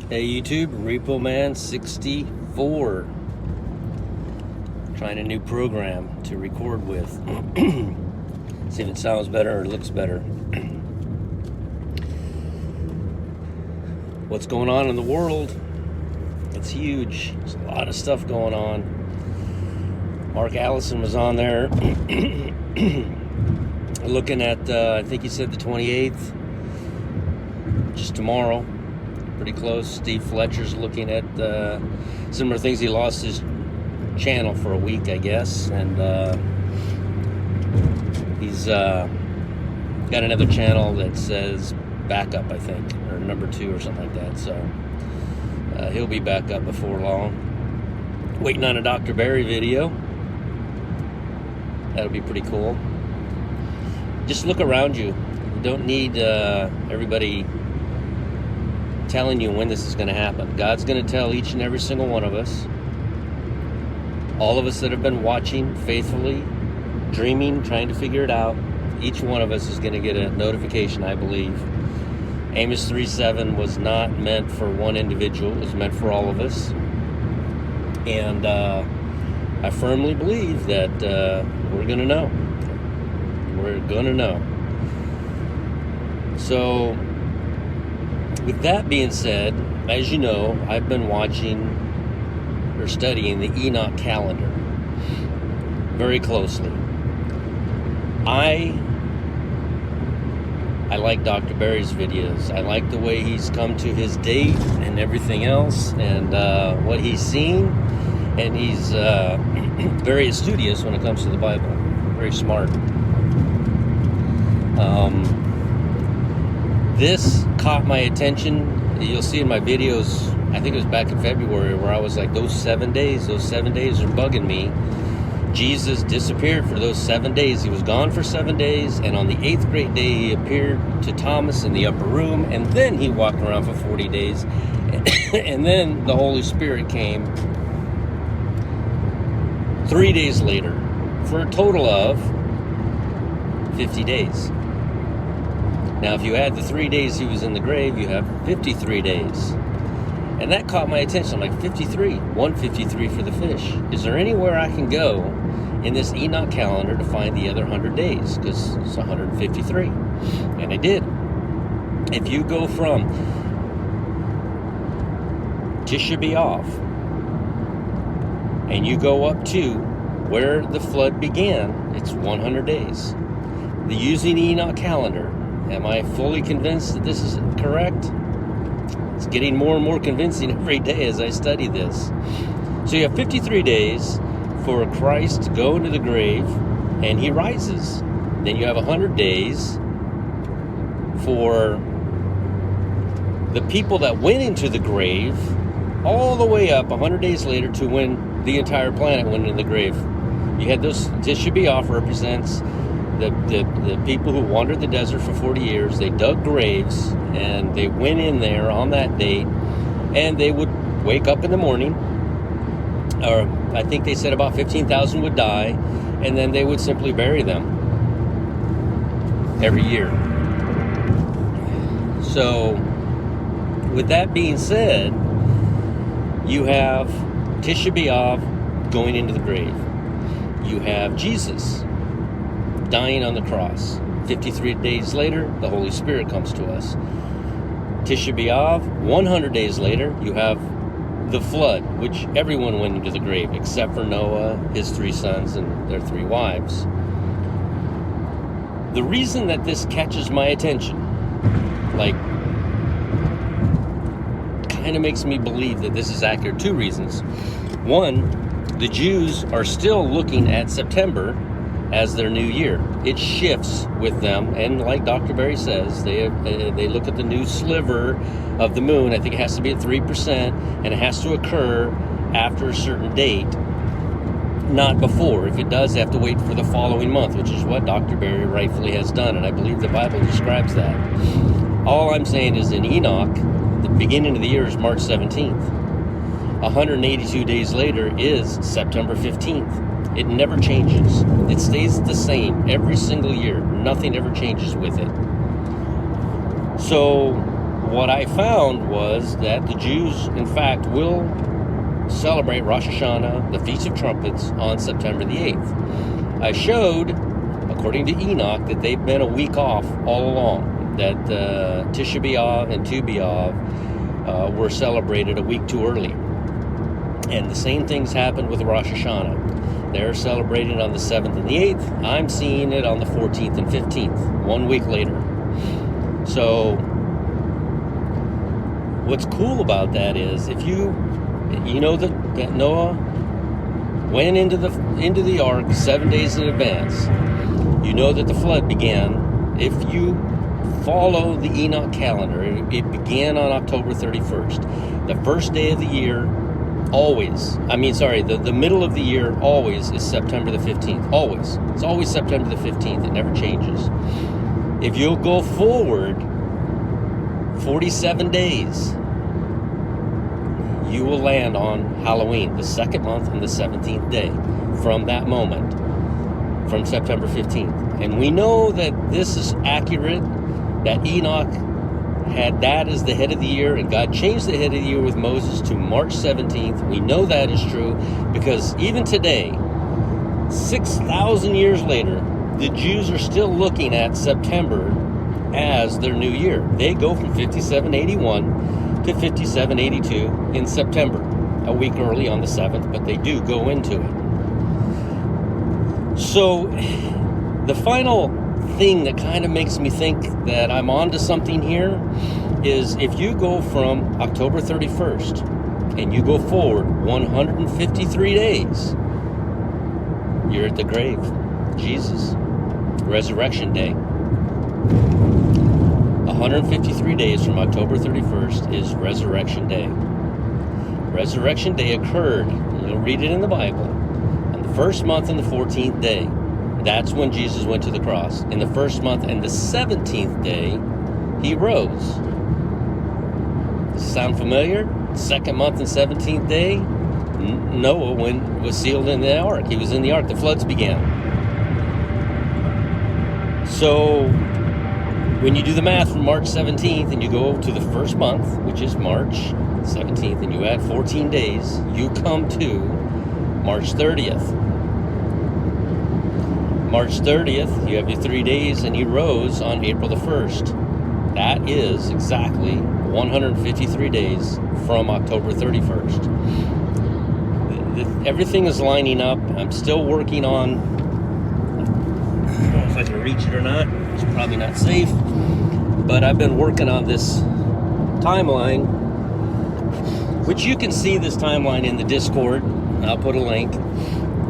Hey YouTube, Repo Man 64. Trying a new program to record with. See if it sounds better or looks better. What's going on in the world? It's huge. There's a lot of stuff going on. Mark Allison was on there looking at, I think he said the 28th, just tomorrow. Pretty close. Steve Fletcher's looking at similar things. He lost his channel for a week, I guess, and he's got another channel that says backup, I think, or number 2 or something like that. So he'll be back up before long. Waiting on a Dr. Barry video. That'll be pretty cool. Just look around you. You don't need everybody telling you when this is going to happen. God's going to tell each and every single one of us. All of us that have been watching faithfully, dreaming, trying to figure it out, each one of us is going to get a notification, I believe. Amos 3:7 was not meant for one individual. It was meant for all of us. And I firmly believe that we're going to know. We're going to know. So, with that being said, as you know, I've been watching or studying the Enoch calendar very closely. I like Dr. Barry's videos. I like the way he's come to his date and everything else, and what he's seen. And he's very studious when it comes to the Bible. Very smart. This caught my attention. You'll see in my videos, I think it was back in February, where I was like, those 7 days are bugging me. Jesus disappeared for those 7 days. He was gone for 7 days, and on the 8th great day, he appeared to Thomas in the upper room, and then he walked around for 40 days, and then the Holy Spirit came 3 days later, for a total of 50 days. Now, if you add the 3 days he was in the grave, you have 53 days. And that caught my attention. I'm like, 53, 153 for the fish. Is there anywhere I can go in this Enoch calendar to find the other 100 days? Because it's 153. And I did. If you go from Tisha B'Av and you go up to where the flood began, it's 100 days. The using Enoch calendar, am I fully convinced that this is correct? It's getting more and more convincing every day as I study this. So you have 53 days for Christ to go into the grave, and he rises. Then you have 100 days for the people that went into the grave, all the way up 100 days later to when the entire planet went into the grave. You had those. Tisha B'Av represents the people who wandered the desert for 40 years. They dug graves, and they went in there on that date, and they would wake up in the morning, or I think they said about 15,000 would die, and then they would simply bury them every year. So, with that being said, you have Tisha B'Av going into the grave. You have Jesus dying on the cross. 53 days later, the Holy Spirit comes to us. Tisha B'Av, 100 days later, you have the flood, which everyone went into the grave except for Noah, his 3 sons, and their 3 wives. The reason that this catches my attention, like, kind of makes me believe that this is accurate. 2 reasons. One, the Jews are still looking at September as their new year. It shifts with them, and like Dr. Barry says, they look at the new sliver of the moon. I think it has to be at 3%, and it has to occur after a certain date, not before. If it does, they have to wait for the following month, which is what Dr. Barry rightfully has done, and I believe the Bible describes that. All I'm saying is in Enoch, the beginning of the year is March 17th. 182 days later is September 15th. It never changes. It stays the same every single year. Nothing ever changes with it. So what I found was that the Jews, in fact, will celebrate Rosh Hashanah, the Feast of Trumpets, on September the 8th. I showed, according to Enoch, that they've been a week off all along, that Tisha B'Av and Tu B'Av were celebrated a week too early. And the same things happened with Rosh Hashanah. They're celebrating on the 7th and the 8th. I'm seeing it on the 14th and 15th, 1 week later. So what's cool about that is, if you know that Noah went into the ark 7 days in advance, you know that the flood began. If you follow the Enoch calendar, it began on October 31st. The first day of the year the middle of the year always is September the 15th. Always. It's always September the 15th. It never changes. If you'll go forward 47 days, you will land on Halloween, the second month and the 17th day from that moment, from September 15th. And we know that this is accurate, that Enoch had that as the head of the year, and God changed the head of the year with Moses to March 17th. We know that is true because even today, 6,000 years later, the Jews are still looking at September as their new year. They go from 5781 to 5782 in September, a week early on the 7th, but they do go into it. So the final thing that kind of makes me think that I'm onto something here is, if you go from October 31st and you go forward 153 days, you're at the grave. Jesus. Resurrection Day. 153 days from October 31st is Resurrection Day. Resurrection Day occurred, you'll read it in the Bible, on the first month and the 14th day. That's when Jesus went to the cross. In the first month and the 17th day, he rose. Does it sound familiar? Second month and 17th day, Noah was sealed in the ark. He was in the ark. The floods began. So when you do the math from March 17th and you go to the first month, which is March 17th, and you add 14 days, you come to March 30th. March 30th, you have your 3 days, and he rose on April the 1st. That is exactly 153 days from October 31st. Everything is lining up. I'm still working on, I don't know if I can reach it or not. It's probably not safe. But I've been working on this timeline, which you can see this timeline in the Discord. I'll put a link.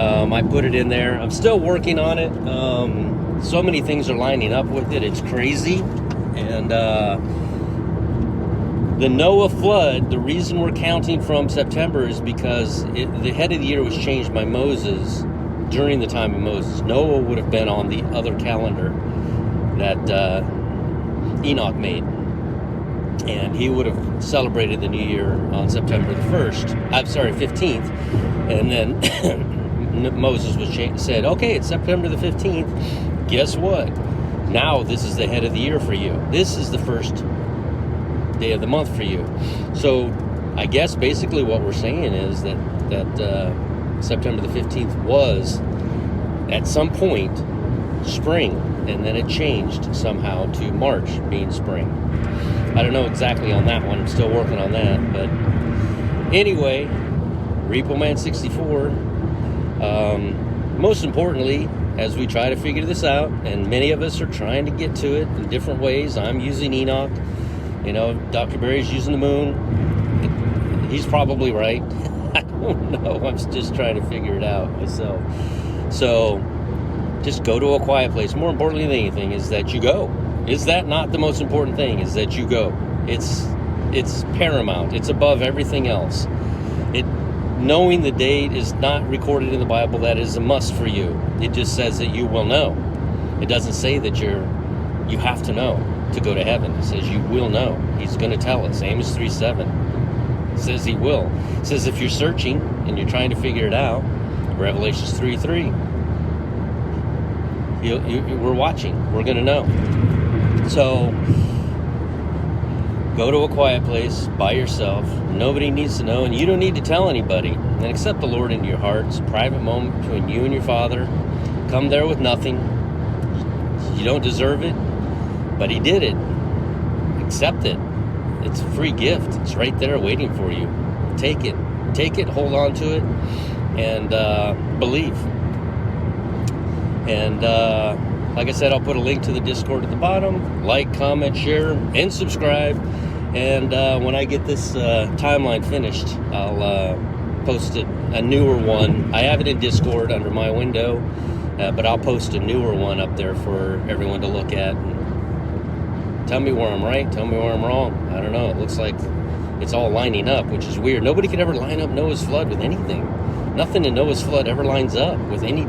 I put it in there. I'm still working on it. So many things are lining up with it. It's crazy. And the Noah flood, the reason we're counting from September is because the head of the year was changed by Moses during the time of Moses. Noah would have been on the other calendar that Enoch made. And he would have celebrated the new year on September the 15th. And then Moses said, okay, it's September the 15th. Guess what? Now this is the head of the year for you. This is the first day of the month for you. So I guess basically what we're saying is that September the 15th was at some point spring, and then it changed somehow to March being spring. I don't know exactly on that one. I'm still working on that. But anyway, Repo Man 64. Most importantly, as we try to figure this out, and many of us are trying to get to it in different ways. I'm using Enoch. You know, Dr. Barry's using the moon. He's probably right. I don't know. I'm just trying to figure it out myself. So just go to a quiet place. More importantly than anything is that you go. Is that not the most important thing? Is that you go. It's paramount. It's above everything else. Knowing the date is not recorded in the Bible. That is a must for you. It just says that you will know. It doesn't say that you have to know to go to heaven. It says you will know. He's going to tell us. Amos 3:7. It says he will. It says if you're searching and you're trying to figure it out, Revelations 3:3. We're watching. We're going to know. So Go to a quiet place by yourself. Nobody needs to know, and you don't need to tell anybody. And accept the Lord into your heart. It's a private moment between you and your Father. Come there with nothing. You don't deserve it, but He did it. Accept it. It's a free gift. It's right there waiting for you. Take it. Take it, hold on to it, and believe. And like I said, I'll put a link to the Discord at the bottom. Like, comment, share, and subscribe. And when I get this timeline finished, I'll post a newer one. I have it in Discord under my window, but I'll post a newer one up there for everyone to look at. And tell me where I'm right, tell me where I'm wrong. I don't know. It looks like it's all lining up, which is weird. Nobody could ever line up Noah's flood with anything. Nothing in Noah's flood ever lines up with any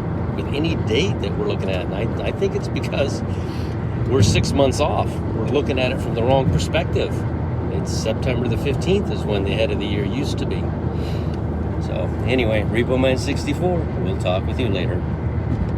date that we're looking at. And I think it's because we're 6 months off. We're looking at it from the wrong perspective. It's September the 15th is when the head of the year used to be. So anyway, Repo Man 64. We'll talk with you later.